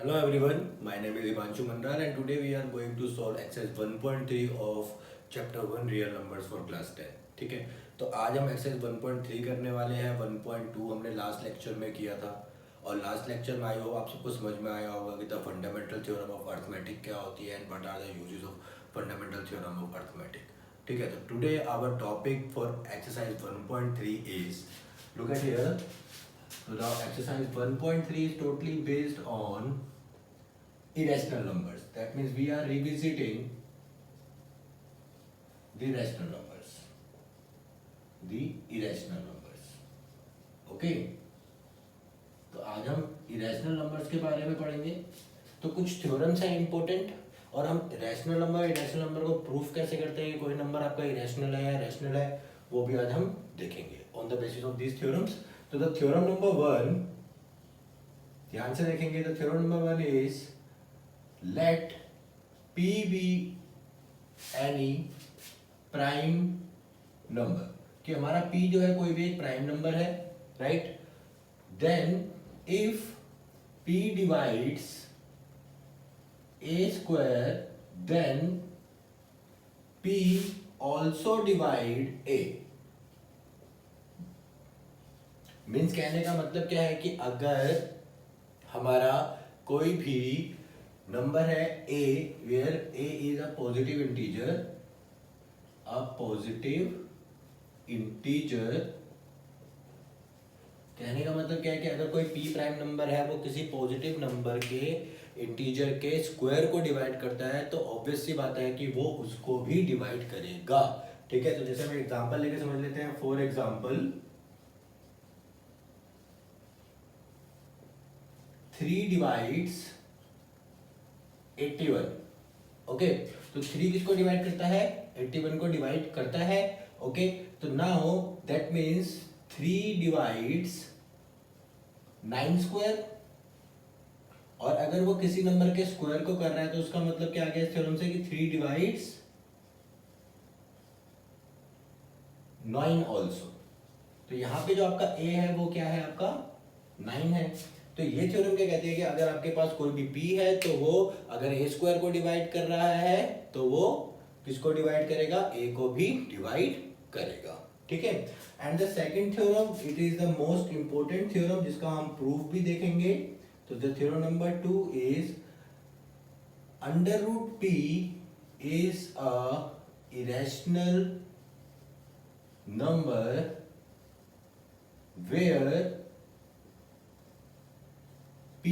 Hello everyone, my name is Imanshu Mandal and today we are going to solve exercise 1.3 of chapter 1 real numbers for class 10. ठीक है, तो आज हम exercise 1.3 करने वाले हैं. 1.2 हमने लास्ट लेक्चर में किया था और लास्ट लेक्चर में आई होप आप सबको समझ में आया होगा कि the fundamental theorem of arithmetic क्या होती है and what are the uses of fundamental theorem of arithmetic. ठीक है, तो today our topic for exercise 1.3 is look at here. So now exercise 1.3 is totally based on irrational numbers. That means we are revisiting the rational numbers. The irrational numbers. Okay? तो आज हम irrational numbers के बारे में पढ़ेंगे. तो कुछ theorems हैं important और हम rational number irrational number को proof कैसे करते हैं. कोई नंबर आपका irrational है या rational है वो भी आज हम देखेंगे on the basis of these theorems. तो द थ्योरम नंबर 1 ध्यान से देखेंगे. The theorem number 1 is let P be any prime number. कि हमारा P जो है कोई भी एक प्राइम नंबर है, right. Then if P divides A square then P also divide A. मीन्स कहने का मतलब क्या है कि अगर हमारा कोई भी नंबर है a where a is a positive integer, कहने का मतलब क्या है कि अगर कोई p प्राइम नंबर है वो किसी पॉजिटिव नंबर के इंटीजर के स्क्वायर को डिवाइड करता है तो ऑब्वियस सी बात है कि वो उसको भी डिवाइड करेगा. ठीक है, तो जैसे हम एग्जांपल लेके समझ लेते हैं. For example 3 divides 81. ओके, तो 3 किसको डिवाइड करता है? 81 को डिवाइड करता है. ओके, तो now that means 3 divides 9 square. और अगर वो किसी नंबर के स्क्वायर को कर रहा है तो उसका मतलब क्या आ गया इस थ्योरम से कि 3 डिवाइड्स 9 ऑल्सो. तो यहाँ पे जो आपका a है वो क्या है? आपका 9 है. तो ये थ्योरम क्या कहती है कि अगर आपके पास कोई भी p है तो वो अगर a स्क्वायर को डिवाइड कर रहा है तो वो किसको डिवाइड करेगा? a को भी डिवाइड करेगा. ठीक है. And the second theorem, it is the most important theorem जिसका हम प्रूफ भी देखेंगे. तो the theorem number 2 is under root p is a irrational number where P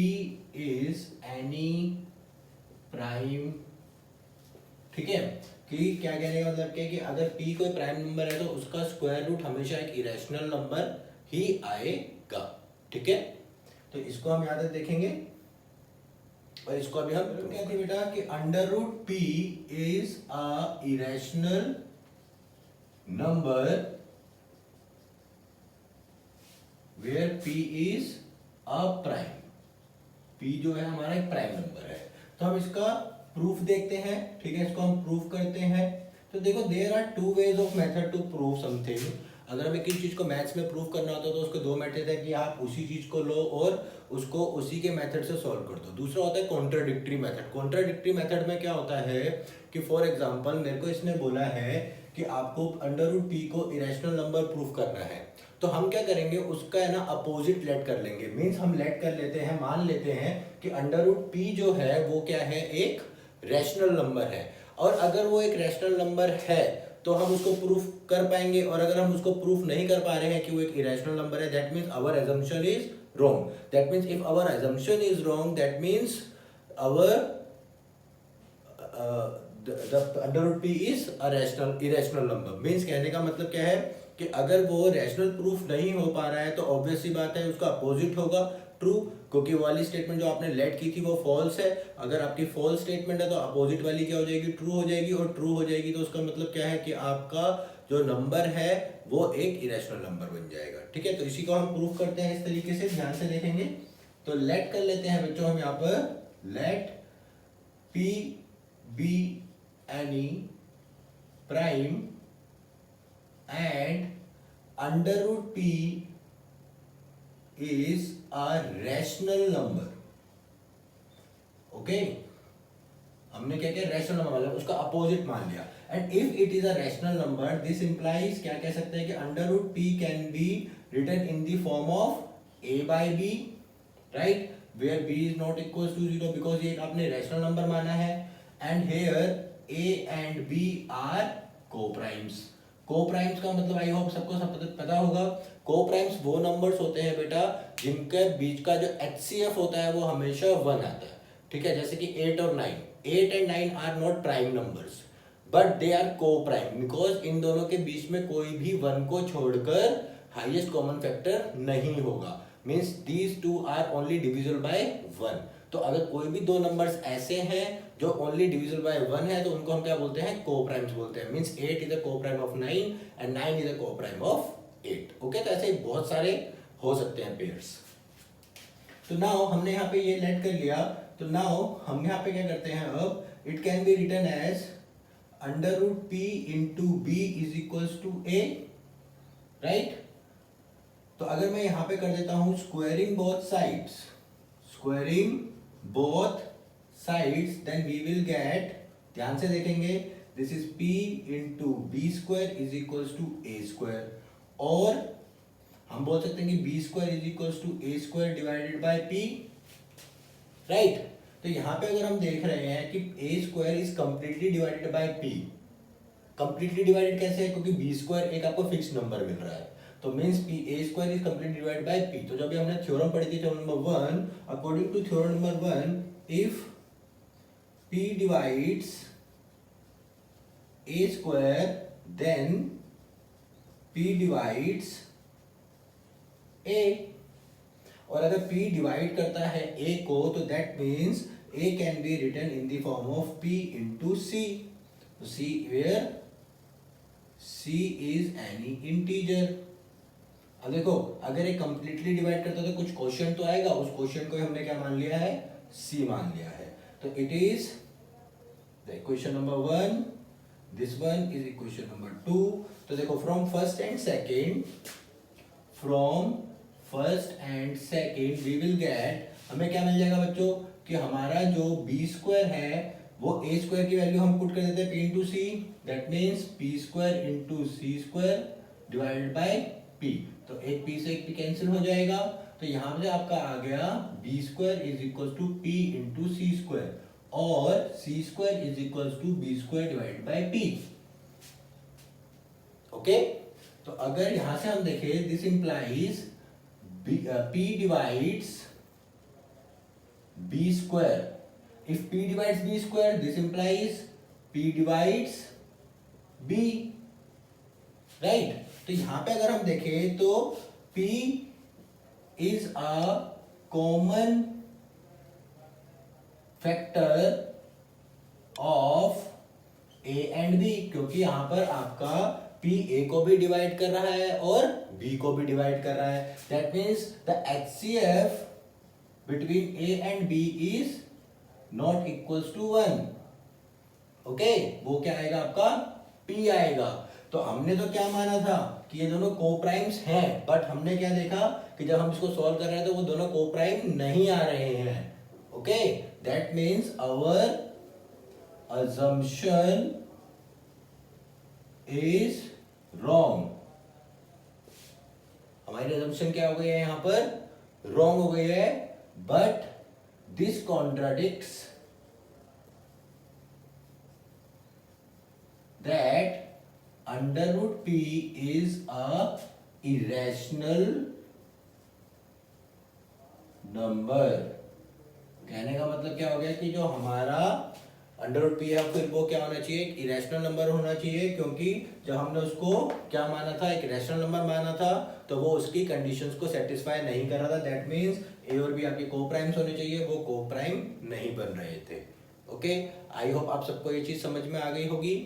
is any prime. ठीक है, कि क्या कहने का मतलब क्या है कि अगर P कोई प्राइम नंबर है तो उसका स्क्वायर रूट हमेशा एक इरेशनल नंबर ही आएगा. ठीक है, तो इसको हम याद देखेंगे और इसको अभी हम कहते हैं बेटा कि under root P is a irrational number where P is a prime. P जो है हमारा एक प्राइम नंबर है. तो हम इसका प्रूफ देखते हैं. ठीक है, इसको हम प्रूफ करते हैं. तो देखो there are 2 ways of method to prove something. अगर हमें किसी चीज को मैथ्स में प्रूफ करना होता है तो उसके 2 मेथड है कि आप उसी चीज को लो और उसको उसी के मेथड से सॉल्व कर दो. दूसरा होता है कॉन्ट्राडिक्टरी मेथड. कॉन्ट्राडिक्टरी मेथड में क्या होता है कि फॉर एग्जांपल मेरे को इसने बोला है कि आपको अंडर रूट p को इरेशनल नंबर प्रूफ करना है. तो हम क्या करेंगे, उसका है ना अपोजिट लेट कर लेंगे. मीन्स हम लेट कर लेते हैं, मान लेते हैं कि अंडर रूट p जो है वो क्या है? एक रैशनल नंबर है. और अगर वो एक रैशनल नंबर है तो हम उसको प्रूफ कर पाएंगे. और अगर हम उसको प्रूफ नहीं कर पा रहे हैं कि वो एक इरेशनल नंबर है, that means our assumption is wrong. That means if our assumption is wrong, that means our the under root p is a rational irrational number. Means कहने का मतलब क्या है कि अगर वो रैशनल प्रूफ नहीं हो पा रहा है तो ऑब्वियस सी बात है उसका अपोजिट होगा ट्रू, क्योंकि वाली स्टेटमेंट जो आपने लेट की थी वो फॉल्स है. अगर आपकी फॉल्स स्टेटमेंट है तो अपोजिट वाली क्या हो जाएगी? ट्रू हो जाएगी. और ट्रू हो जाएगी तो उसका मतलब क्या है कि आपका जो नंबर है वो एक इरेशनल नंबर बन जाएगा. ठीक है, तो इसी को हम प्रूफ करते हैं इस तरीके से. ध्यान से देखेंगे तो लेट कर लेते हैं बच्चों हम यहाँ पर. Let p be any prime and under root p is a rational number. Okay हमने क्या किया, रैशनल नंबर मतलब उसका अपोजिट मान लिया। And if it is a rational number this implies क्या कह सकते हैं कि under root p can be written in the form of a by b, right, where b is not equal to 0 because ये आपने rational number माना है। And here a and b are co-primes. Co-primes का मतलब I hope सबको सब पता होगा। को-प्राइम्स वो नंबर्स होते हैं बेटा जिनके बीच का जो HCF होता है वो हमेशा 1 आता है, ठीक है, जैसे कि 8 और 9, 8 and 9 are not prime numbers but they are co-prime because इन दोनों के बीच में कोई भी 1 को छोड़कर हाईएस्ट कॉमन फैक्टर नहीं होगा, means these two are only divisible by 1। तो अगर कोई भी दो नंबर्स ऐसे हैं जो ओनली डिविजिबल बाय 1 है तो उनको हम क्या बोलते हैं, को-प्राइम्स बोलते हैं। Means 8 is a co-prime of 9 and 9 is a co-prime of 8। Okay तो ऐसे बहुत सारे हो सकते हैं पेयर्स। तो नाउ हमने यहाँ पे ये लेट कर लिया, तो नाउ हम यहाँ पे क्या करते हैं, अब it can be written as under root P into B is equals to A, right. तो अगर मैं यहाँ पे कर देता हूँ squaring both sides, squaring both sides then we will get, ध्यान से देखेंगे, this is p into B square is equals to A square, और हम बोल सकते हैं कि B square is equals to A square divided by p, right. तो यहाँ पे अगर हम देख रहे हैं कि a square is completely divided by p, completely divided कैसे है, क्योंकि बी स्क्वायर एक आपको फिक्स नंबर मिल रहा है, तो means p a square is completely divided by p। तो जब हमने थ्योरम पढ़ी थी theorem number 1, according to theorem number 1 if p divides a square then p divides a, और अगर p डिवाइड करता है a को तो that means a can be written in the form of p into c, c where c is any integer. अब देखो अगर ये कंप्लीटली डिवाइड करता है तो कुछ क्वेश्चन तो आएगा, उस क्वेश्चन को हमने क्या मान लिया है, c मान लिया है। तो it is the equation number 1, this one is equation number 2। तो देखो from first and second we will get, हमें क्या मिल जाएगा बच्चों कि हमारा जो बी स्क्वायर है वो ए स्क्वायर की वैल्यू हम पुट कर देते हैं p into c, that means p square into c square divided by p। तो एक p से एक p कैंसिल हो जाएगा, तो यहाँ पे आपका आ गया b square is equal to p into c square, और c square is equal to b square divided by p। Okay तो अगर यहां से हम देखें this implies p divides b square, if p divides b square this implies p divides b, right। तो यहां पे अगर हम देखें तो p is a common factor of a and b, क्योंकि यहां पर आपका p a को भी डिवाइड कर रहा है और b को भी डिवाइड कर रहा है, that means the HCF between a and b is not equals to 1। Okay वो क्या आएगा आपका p आएगा। तो हमने तो क्या माना था कि ये दोनों को-प्राइम्स हैं, बट हमने क्या देखा कि जब हम इसको सॉल्व कर रहे हैं तो वो दोनों को-प्राइम नहीं आ रहे हैं। Okay that means our assumption is wrong, हमारी assumption क्या हो गई है यहां पर, wrong हो गई है, but this contradicts that under root p is a irrational number। कहने का मतलब क्या हो गया कि जो हमारा अंडर रूट पी है फिर वो क्या होना चाहिए, एक इरेशनल नंबर होना चाहिए, क्योंकि जब हमने उसको क्या माना था, एक इरेशनल नंबर माना था, तो वो उसकी कंडीशंस को सेटिस्फाई नहीं कर रहा था। दैट मींस ए और बी आपके को-प्राइम्स होने चाहिए, वो को-प्राइम नहीं बन रहे थे। ओके आई होप आप सबको ये चीज समझ में आ गई होगी,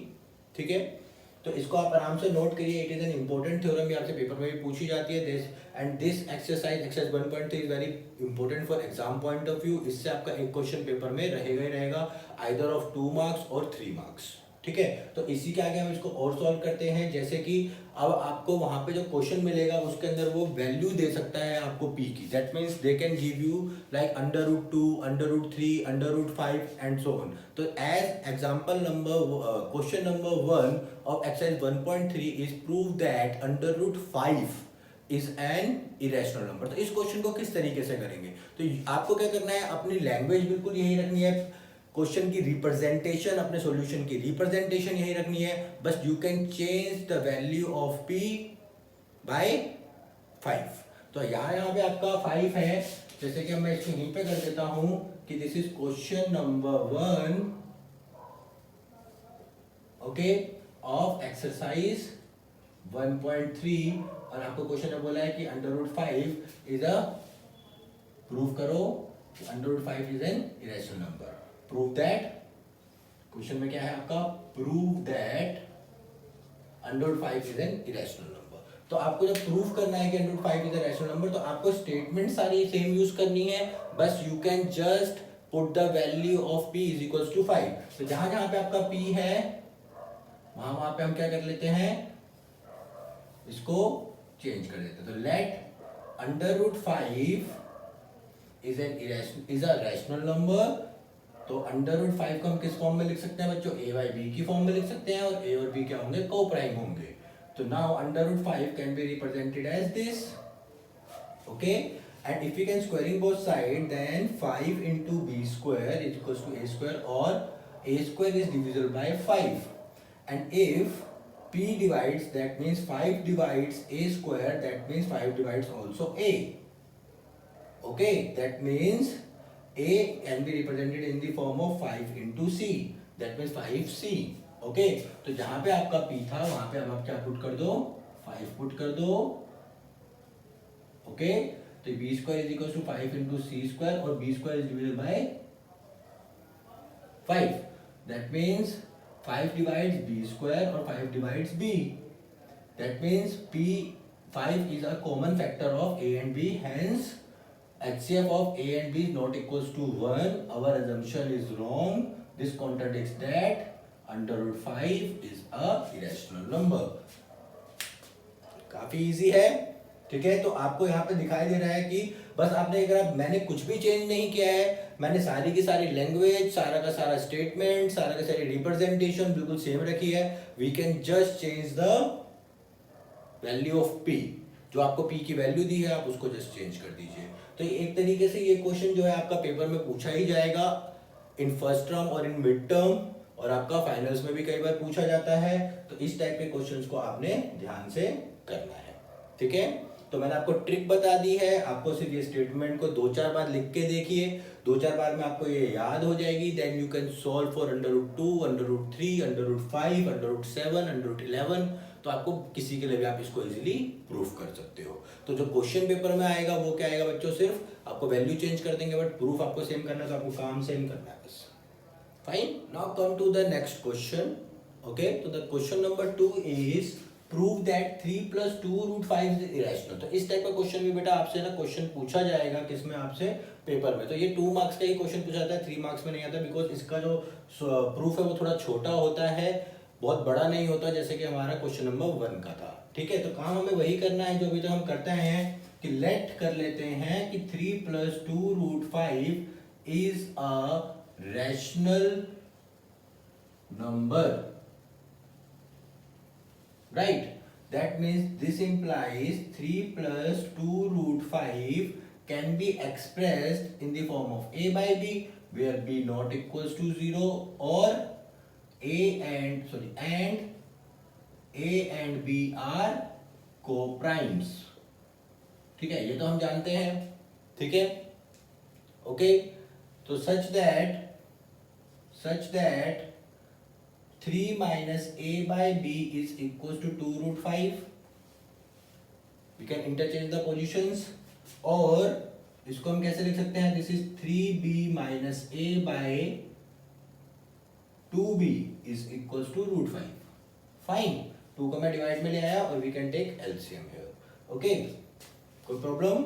ठीक है। तो इसको आप आराम से नोट करिए, it is an important theorem, ये आपसे पेपर में भी पूछी जाती है। This and this exercise 1.3 is very important for exam point of view. इससे आपका एक क्वेश्चन पेपर में रहेगा ही रहेगा, आइदर ऑफ 2 मार्क्स और 3 मार्क्स। ठीक है, तो इसी के आगे हम इसको और सॉल्व करते हैं। जैसे कि अब आपको वहां पे जो क्वेश्चन मिलेगा उसके अंदर वो वैल्यू दे सकता है आपको p की, that means they can give you like √2, √3, √5 and so on. तो as example number question number 1 of exercise 1.3 is prove that √5 is an irrational number. तो इस क्वेश्चन को किस तरीके से करेंगे, तो आपको क्या करना है, अपनी लैंग्वेज बिल्कुल यही रखनी है, क्वेश्चन की रिप्रेजेंटेशन, अपने सॉल्यूशन की रिप्रेजेंटेशन यही रखनी है, बस you can change the value of p by 5। तो यहाँ पे आपका 5 है, जैसे कि मैं इसको यहीं पे कर देता हूं कि this is question number 1 okay of exercise 1.3, और आपको क्वेश्चन में बोला है कि √5 इज अ, प्रूव करो √5 is an irrational number. Prove that, question में क्या है आपका, prove that √5 is an irrational number. तो आपको जब प्रूव करना है कि √5 इज एन इरेशनल नंबर, तो आपको स्टेटमेंट सारी सेम यूज करनी है, बस you can just put the value of p is equal to 5। तो जहां जहां पे आपका p है वहां वहां पे हम क्या कर लेते हैं, इसको चेंज कर देते हैं। तो let √5 is a rational number. तो √5 को हम किस फॉर्म में लिख सकते हैं बच्चों, a बाई b की फॉर्म में लिख सकते हैं, और a और b क्या होंगे, को प्राइम होंगे। तो now √5 can be represented as this, okay, and if you can squaring both side then 5 into b square is equals to a square, or a square is divisible by 5, and if p divides, that means 5 divides a square, that means 5 divides also a, okay, that means a can be represented in the form of 5 into c, that means 5c, okay। तो जहां पे आपका p था वहां पे अब आप क्या पुट कर दो, 5 पुट कर दो, ओके। तो b square is equal to 5 into c square, और b square is divisible by 5, that means 5 divides b square और 5 divides b, that means p5 is a common factor of a and b, hence HCF of a and b is not equals to 1, our assumption is wrong, this contradicts that √5 is a irrational number। काफी easy है, ठीक है। तो आपको यहाँ पे दिखाई दे रहा है कि बस आपने, अगर मैंने कुछ भी चेंज नहीं किया है, मैंने सारी की सारी लैंग्वेज, सारा का सारा स्टेटमेंट, सारा का सारी रिप्रेजेंटेशन बिल्कुल सेम रखी है, we can just change the value of p, जो आपको p की वैल्यू दी है आप उसको जस्ट चेंज कर दीजिए। तो एक तरीके से ये क्वेश्चन जो है आपका पेपर में पूछा ही जाएगा इन फर्स्ट टर्म और इन मिड टर्म, और आपका फाइनल्स में भी कई बार पूछा जाता है। तो इस टाइप के क्वेश्चंस को आपने ध्यान से करना है, ठीक है। तो मैंने आपको ट्रिक बता दी है, आपको सिर्फ ये स्टेटमेंट को 2-4 बार लिख के देखिए, 2-4 बार में आपको ये याद हो जाएगी, then you can solve for √2, √3, √5, √7, √11। तो आपको किसी के लिए भी आप इसको इजीली प्रूफ कर सकते हो। तो जो क्वेश्चन पेपर में आएगा वो क्या आएगा बच्चों, सिर्फ आपको वैल्यू चेंज कर देंगे, बट प्रूफ आपको सेम करना है, तो आपको काम सेम करना है बस। Fine, now come to the next question, okay. तो the question number 2 is prove that 3 + 2√5 is irrational. तो इस टाइप का क्वेश्चन भी बेटा आपसे ना क्वेश्चन पूछा जाएगा, किसमें, आपसे पेपर में। तो ये 2 मार्क्स का ही क्वेश्चन पूछा जाता है, 3 मार्क्स में नहीं आता, बिकॉज इसका जो प्रूफ है वो थोड़ा छोटा होता है, बहुत बड़ा नहीं होता, जैसे कि हमारा क्वेश्चन नंबर 1 का था, ठीक है। तो काम हमें वही करना है जो अभी तक हम करते हैं, कि लेट कर लेते हैं कि 3 + 2√5 is a rational number, right? That means this implies 3 + 2√5 can be expressed in the form of a by b, where b not equals to 0, or and a and b are co-primes, ठीक है, ये तो हम जानते हैं, ठीक है, okay. तो such that 3 minus a by b is equals to 2√5, we can interchange the positions, और इसको हम कैसे लिख सकते हैं, this is 3b minus a by 2b is equals to √5। Fine, 2 को मैं डिवाइड में ले आया, और we can take LCM here, okay. कोई प्रॉब्लम,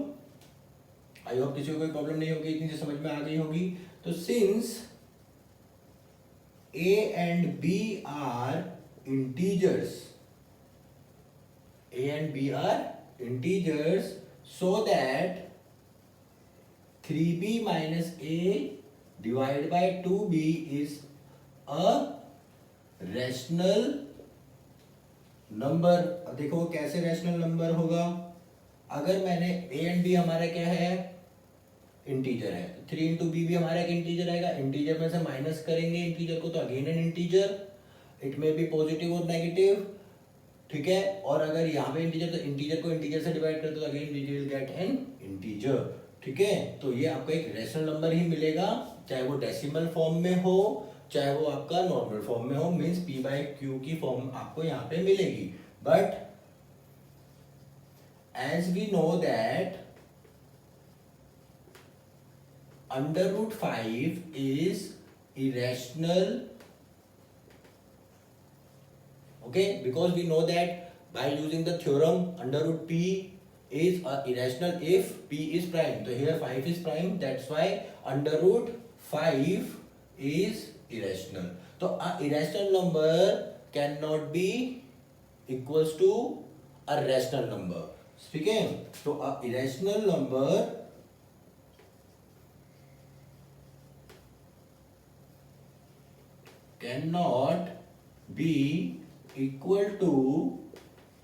आई होप किसी को कोई प्रॉब्लम नहीं होगी, इतनी समझ में आ गई होगी। तो since A and B are integers. A and B are integers, so that 3b minus A divided by 2b is a rational number. अब देखो कैसे रैशनल नंबर होगा. अगर मैंने a एंड b हमारा क्या है, इंटीजर है, 3 इंटू बी भी हमारा एक इंटीजर आएगा. इंटीजर में से माइनस करेंगे इंटीजर को तो again an integer. It may be positive और नेगेटिव. ठीक है. और अगर यहाँ पे इंटीजर तो इंटीजर को इंटीजर से डिवाइड करते तो again we will get an integer. ठीक है. तो ये आपको एक रैशनल नंबर ही मिलेगा, चाहे वो डेसिमल फॉर्म में हो चाहे वो आपका नॉर्मल फॉर्म में हो. मींस p बाई क्यू की फॉर्म आपको यहाँ पे मिलेगी. But as we know that under root 5 is irrational. Okay, because we know that by using the theorem under root p is irrational if p is prime. So here 5 is prime, that's why under root 5 is irrational. So a irrational number cannot be equals to a rational number. ठीक है. तो a irrational number cannot be equal to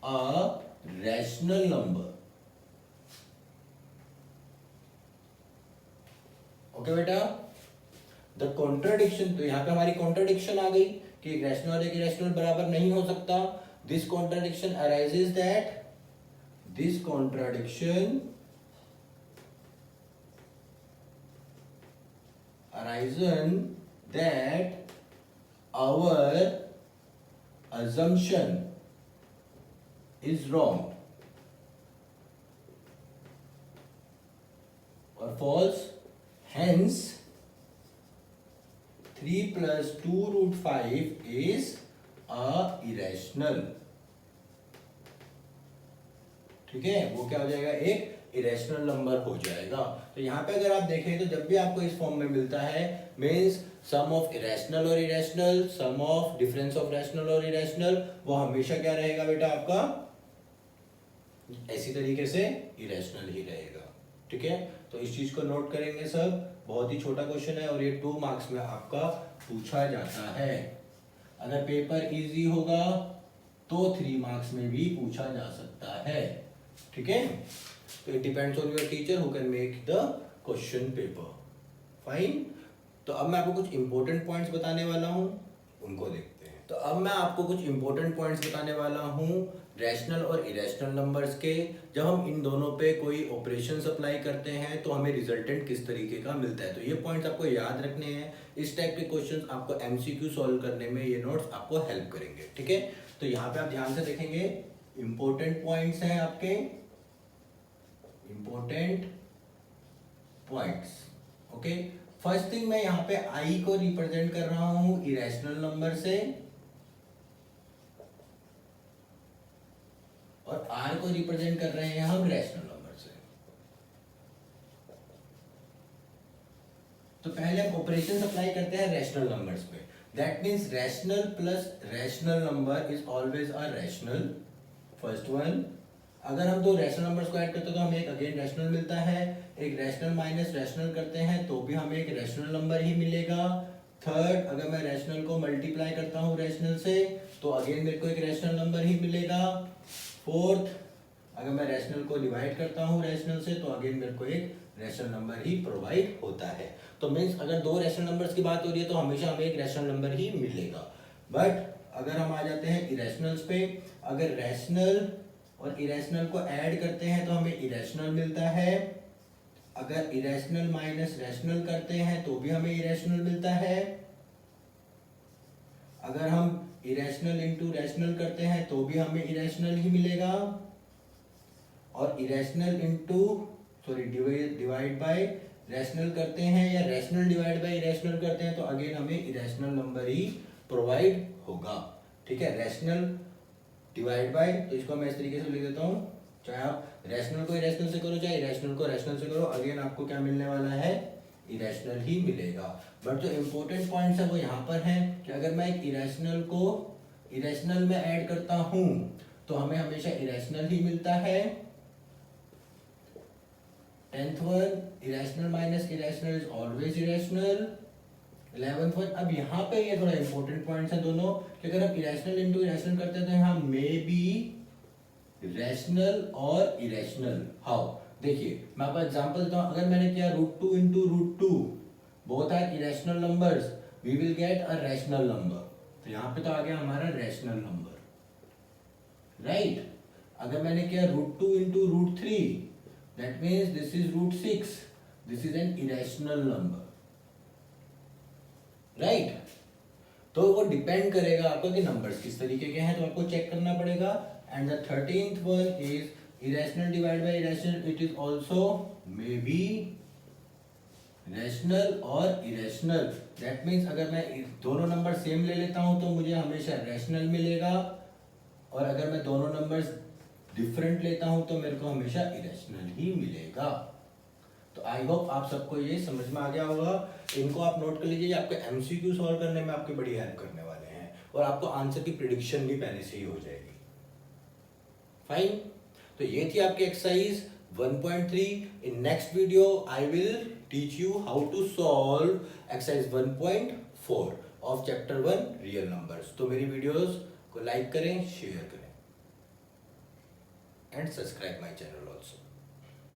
a rational number. Okay बेटा. The contradiction, तो यहाँ पे हमारी contradiction आ गई कि एक रैशनल और एक इरेशनल बराबर नहीं हो सकता. This contradiction arises that this contradiction arisen that our assumption is wrong or false. Hence 3 plus 2 root 5 is a irrational. ठीक है. वो क्या हो जाएगा, एक इरेशनल नंबर हो जाएगा. तो यहाँ पे अगर आप देखें तो जब भी आपको इस फॉर्म में मिलता है मीन्स सम ऑफ इरेशनल और irrational, sum of difference of rational और इरेशनल, वो हमेशा क्या रहेगा बेटा आपका, ऐसी तरीके से इरेशनल ही रहेगा. ठीक है. तो इस चीज को नोट करेंगे सब. बहुत ही छोटा क्वेश्चन है और ये 2 मार्क्स में आपका पूछा जाता है. अगर पेपर इजी होगा तो 3 मार्क्स में भी पूछा जा सकता है. ठीक है. तो it depends on your teacher who can make the question paper. Fine. तो अब मैं आपको कुछ इंपॉर्टेंट पॉइंट्स बताने वाला हूं, उनको देखते हैं. तो अब मैं आपको कुछ इंपॉर्टेंट पॉइंट्स बताने वाला हूं रैशनल और इरेशनल नंबर्स के. जब हम इन दोनों पे कोई ऑपरेशन अप्लाई करते हैं तो हमें रिजल्टेंट किस तरीके का मिलता है. तो ये पॉइंट्स आपको याद रखने हैं. इस टाइप के क्वेश्चंस आपको एमसीक्यू सॉल्व करने में ये नोट्स आपको हेल्प करेंगे. ठीक है. तो यहाँ पे आप ध्यान से देखेंगे, इंपॉर्टेंट पॉइंट्स हैं आपके, important points. Okay. First thing, मैं यहाँ पे आई को रिप्रेजेंट कर रहा हूं इरेशनल नंबर से और आर को रिप्रेजेंट कर रहे हैं हम रैशनल नंबर से. तो पहले हम ऑपरेशन अप्लाई करते हैं रैशनल नंबर्स पे. That means rational plus rational number is always a rational. First one. अगर हम 2 रैशनल नंबर्स को ऐड करते हैं तो हमें एक अगेन रैशनल मिलता है. एक रैशनल माइनस रैशनल करते हैं तो भी हमें एक रैशनल नंबर ही मिलेगा. थर्ड, अगर मैं रैशनल को मल्टीप्लाई करता हूँ रैशनल से तो अगेन मेरे को एक रैशनल नंबर ही मिलेगा. फोर्थ, अगर मैं रैशनल को डिवाइड करता हूँ रैशनल से तो अगेन मेरे को एक रैशनल नंबर ही प्रोवाइड होता है. तो मीन्स अगर 2 रैशनल नंबर्स की बात हो रही है तो हमेशा हमें एक रैशनल नंबर ही मिलेगा. बट अगर हम आ जाते हैं इरेशनल्स पे, अगर रैशनल और इरेशनल को ऐड करते हैं तो हमें इरेशनल मिलता है. अगर इरेशनल माइनस रैशनल करते हैं तो भी हमें इरेशनल मिलता है. अगर हम इरेशनल इंटू रैशनल करते हैं तो भी हमें इरेशनल ही मिलेगा. और irrational into divide by rational करते हैं या रैशनल डिवाइड बाय इरेशनल करते हैं तो अगेन हमें इरेशनल नंबर ही प्रोवाइड होगा. ठीक है. रैशनल डिवाइड बाय, तो इसको मैं इस तरीके से लिख देता हूँ, चाहे आप रैशनल को इरेशनल से करो चाहे इरेशनल को रैशनल से करो, अगेन आपको क्या मिलने वाला है, इरेशनल ही मिलेगा। बट जो इम्पोर्टेंट पॉइंट्स है वो यहाँ पर हैं कि अगर मैं एक इरेशनल को इरेशनल में ऐड करता हूं तो हमें हमेशा इरेशनल ही मिलता है। 10th one, irrational minus irrational is always irrational. 11th one, अब यहाँ पे ये थोड़ा इंपॉर्टेंट पॉइंट्स है दोनों कि अगर आप इरेशनल इंटू इरेशनल करते हैं तो यहाँ मे बी रैशनल और इरेशनल। हाउ, देखिए मैं आपको एग्जांपल देता हूँ। अगर मैंने किया √2 into √2, both are irrational numbers, we will get a rational number. तो यहाँ पे तो आ गया हमारा रैशनल नंबर, राइट। अगर मैंने किया √2 into √3, that means this is √6, this is an irrational number, right. तो वो डिपेंड करेगा आपको कि नंबर्स किस तरीके के हैं, तो आपको चेक करना पड़ेगा। And the 13th one is irrational divide by irrational, it is also may be rational और इरेशनल। दैट मीन्स अगर मैं दोनों नंबर सेम ले लेता हूं तो मुझे हमेशा रैशनल मिलेगा, और अगर मैं दोनों नंबर्स डिफरेंट लेता हूं तो मेरे को हमेशा इरेशनल ही मिलेगा। तो आई होप आप सबको ये समझ में आ गया होगा। इनको आप नोट कर लीजिए, आपके एमसीक्यू सॉल्व करने में आपकी बड़ी हेल्प करने वाले हैं, और आपको आंसर की प्रिडिक्शन भी पहले से ही हो जाएगी। फाइन, तो ये थी आपकी exercise 1.3। In next video I will teach you how to solve exercise 1.4 of chapter 1 real numbers. तो मेरी वीडियोस को लाइक करें, शेयर करें, and subscribe my channel also.